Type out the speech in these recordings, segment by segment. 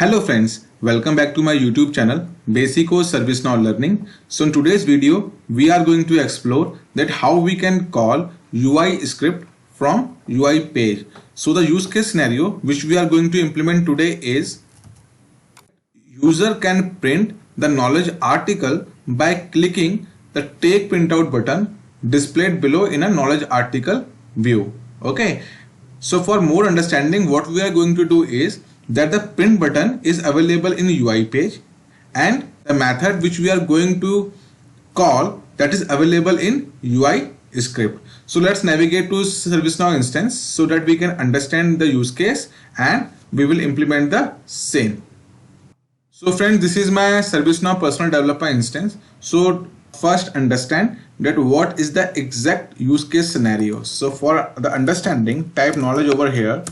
Hello friends, welcome back to my YouTube channel Basico ServiceNow Learning. So in today's video, we are going to explore that how we can call UI script from UI page. So the use case scenario which we are going to implement today is user can print the knowledge article by clicking the take printout button displayed below in a knowledge article view. Okay. So for more understanding, what we are going to do is that the print button is available in UI page and the method which we are going to call that is available in UI script. So let's navigate to ServiceNow instance so that we can understand the use case and we will implement the same. So friends, this is my ServiceNow personal developer instance. So first understand that what is the exact use case scenario. So for the understanding, type knowledge over here.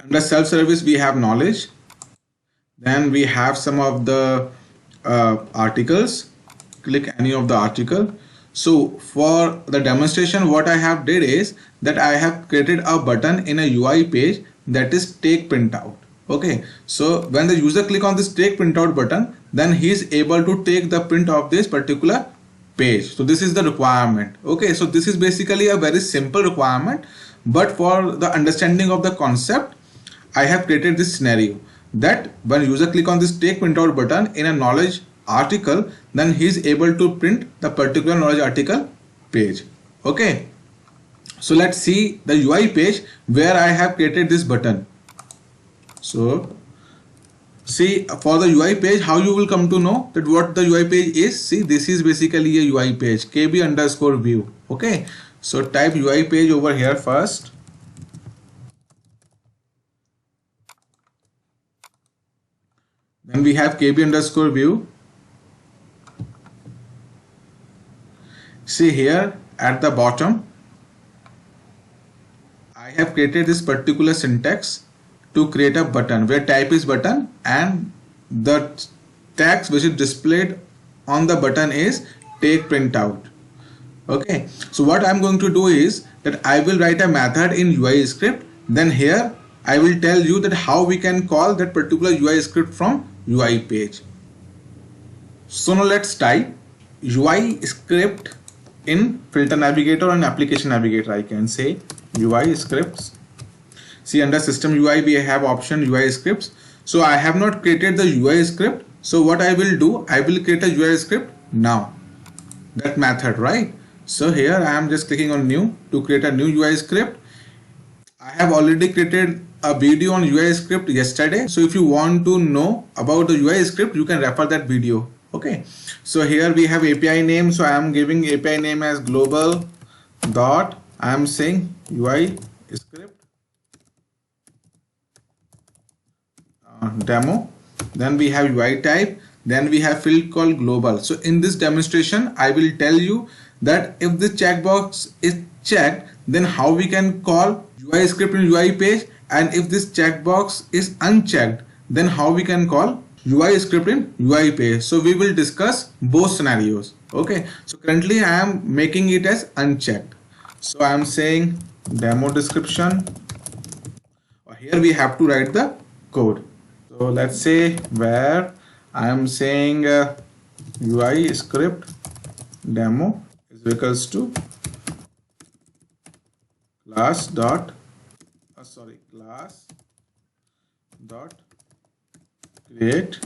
Under self-service, we have knowledge. Then we have some of the articles. Click any of the article. So for the demonstration, what I have did is that I have created a button in a UI page that is take printout. Okay, so when the user click on this take printout button, then he is able to take the print of this particular page. So this is the requirement. Okay, so this is basically a very simple requirement, but for the understanding of the concept, I have created this scenario that when user click on this take printout button in a knowledge article, then he is able to print the particular knowledge article page. Okay, so let's see the UI page where I have created this button. So see, for the UI page, how you will come to know that what the UI page is. See, this is basically a UI page, kb underscore view. Okay, so type UI page over here first. Then we have kb underscore view. See here at the bottom, I have created this particular syntax to create a button where type is button and the text which is displayed on the button is take printout. Okay, so what I'm going to do is that I will write a method in UI script. Then here I will tell you that how we can call that particular UI script from UI page. So now let's type UI script in filter navigator and application navigator. I can say UI scripts. See, under system UI we have option UI scripts. So I have not created the UI script. So what I will do, I will create a UI script now. That method, right? So here I am just clicking on new to create a new UI script. I have already created a video on UI script yesterday. So if you want to know about the UI script, you can refer that video. Okay. So here we have API name. So I am giving API name as global dot. I am saying UI script demo. Then we have UI type. Then we have field called global. So in this demonstration, I will tell you that if the checkbox is checked, then how we can call UI script in UI page, and if this checkbox is unchecked, then how we can call UI script in UI page. So we will discuss both scenarios. Okay. So currently I am making it as unchecked. So I am saying demo description. Here we have to write the code. So let's say where I am saying UI script demo is equals to class dot create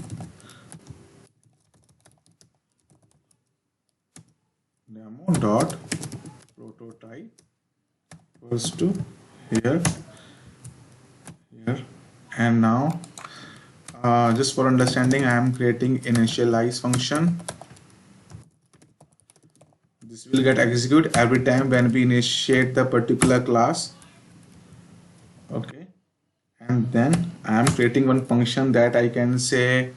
demo dot prototype equals to here and now just for understanding, I am creating initialize function. This will get executed every time when we initiate the particular class. Okay, and then I am creating one function that I can say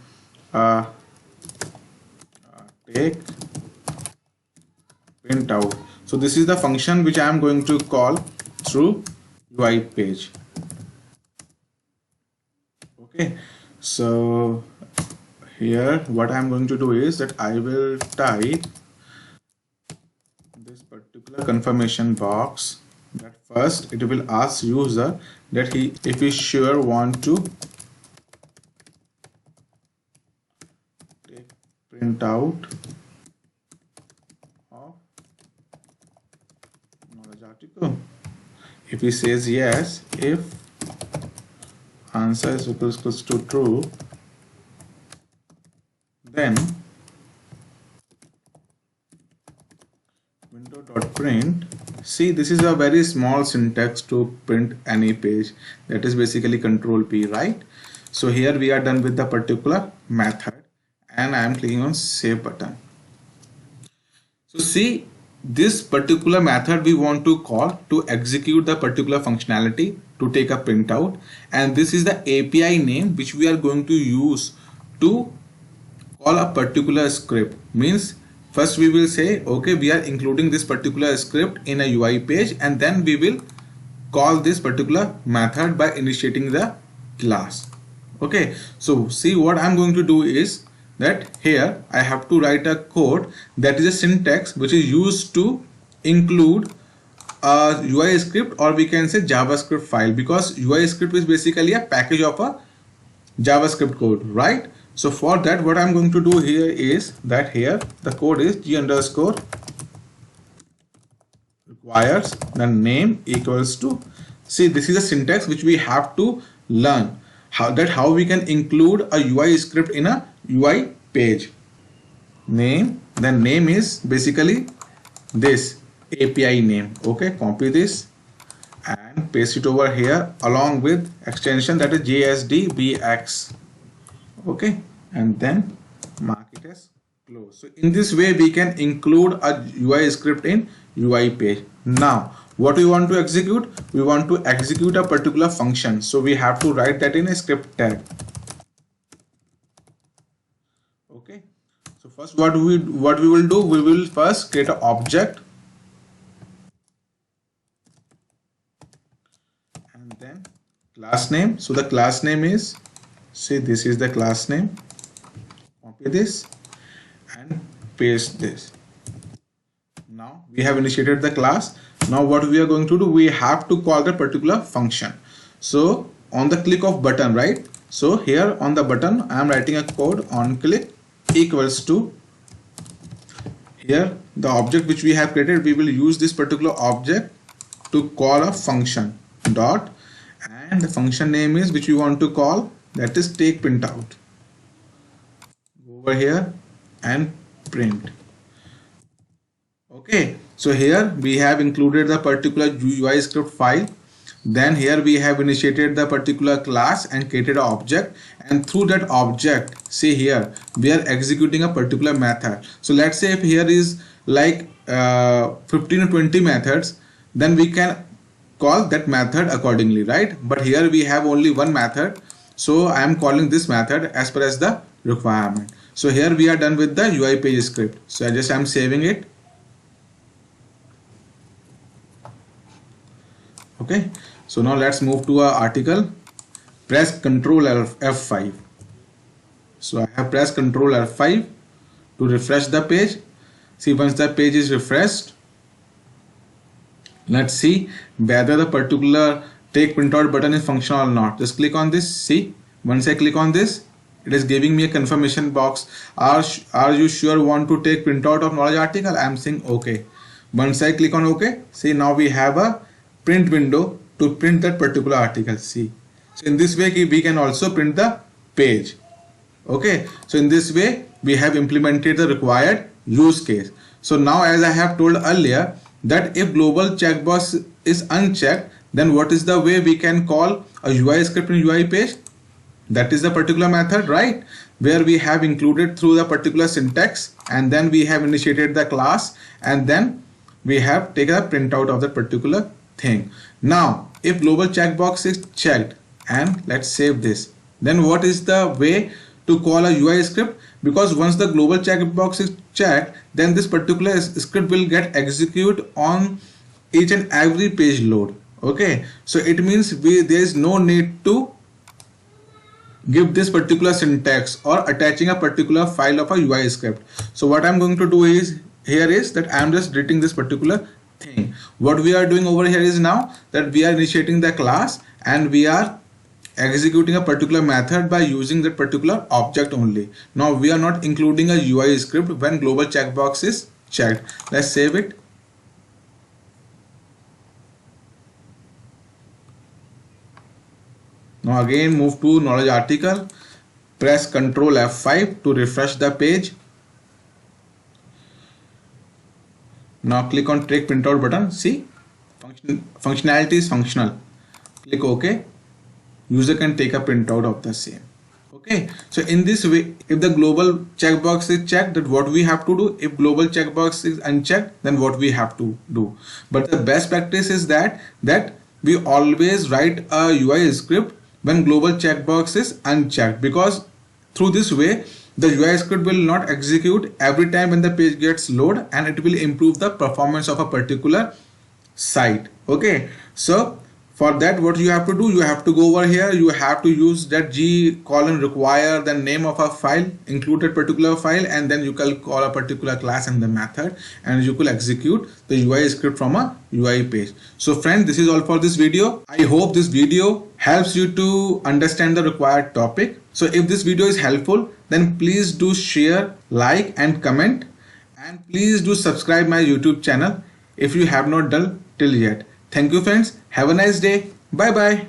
take printout. So this is the function which I am going to call through UI page. Okay, so here what I am going to do is that I will type this particular confirmation box that first it will ask user that if he sure want to take print out of knowledge article. If he says yes, if answer is equals to true, then window.print. See, this is a very small syntax to print any page. That is basically control P, right? So here we are done with the particular method and I am clicking on save button. So see, this particular method we want to call to execute the particular functionality to take a printout, and this is the API name which we are going to use to call a particular script. Means first we will say, okay, we are including this particular script in a UI page, and then we will call this particular method by initiating the class. Okay, so see, what I'm going to do is that here I have to write a code that is a syntax which is used to include a UI script, or we can say JavaScript file, because UI script is basically a package of a JavaScript code, right? So for that, what I'm going to do here is that here the code is g underscore requires the name equals to, see, this is a syntax which we have to learn how we can include a UI script in a UI page. Name, then name is basically this API name. Okay, copy this and paste it over here along with extension that is JSDBX. Okay, and then mark it as close. So in this way we can include a UI script in UI page. Now what we want to execute? We want to execute a particular function, so we have to write that in a script tag. Okay, so first what we will do, we will first create an object and then class name. So the class name is, say this is the class name, copy this and paste this. Now we have initiated the class. Now what we are going to do, we have to call the particular function. So on the click of button, right? So here on the button I am writing a code on click equals to, here the object which we have created, we will use this particular object to call a function dot, and the function name is which we want to call, that is take printout. Go over here and print. Okay, so here we have included the particular UI script file. Then here we have initiated the particular class and created an object, and through that object, see here we are executing a particular method. So let's say if here is like 15 or 20 methods, then we can call that method accordingly, right? But here we have only one method, so I am calling this method as per as the requirement. So here we are done with the UI page script. So I am saving it. Okay, so now let's move to our article. Press Ctrl F5. So I have pressed Ctrl F5 to refresh the page. See, once the page is refreshed, let's see whether the particular take printout button is functional or not. Just click on this. See, once I click on this, it is giving me a confirmation box. Are you sure want to take printout of knowledge article? I am saying okay. Once I click on OK, see, now we have a print window to print that particular article. See, so in this way we can also print the page. Okay, so in this way we have implemented the required use case. So now, as I have told earlier, that if global checkbox is unchecked, then what is the way we can call a UI script in UI page? That is the particular method, right, where we have included through the particular syntax, and then we have initiated the class, and then we have taken a printout of that particular thing. Now if global checkbox is checked, and let's save this, then what is the way to call a UI script? Because once the global checkbox is checked, then this particular script will get executed on each and every page load. Okay, so it means there is no need to give this particular syntax or attaching a particular file of a UI script. So what I'm going to do is here is that I'm just deleting this particular thing. What we are doing over here is now that we are initiating the class and we are executing a particular method by using that particular object only. Now we are not including a UI script when global checkbox is checked. Let's save it. Now again move to knowledge article, press Ctrl F5 to refresh the page. Now click on take printout button. See, functionality is functional. Click OK. User can take a printout of the same. Okay, so in this way, if the global checkbox is checked, that what we have to do. If global checkbox is unchecked, then what we have to do. But the best practice is that we always write a UI script when global checkbox is unchecked, because through this way the UI script will not execute every time when the page gets loaded, and it will improve the performance of a particular site. Okay, so for that what you have to do, you have to go over here, you have to use that g:_require the name of a file, include a particular file, and then you can call a particular class and the method, and you could execute the UI script from a UI page. So friends, this is all for this video. I hope this video helps you to understand the required topic. So if this video is helpful, then please do share, like and comment, and please do subscribe my YouTube channel if you have not done till yet. Thank you friends. Have a nice day. Bye bye.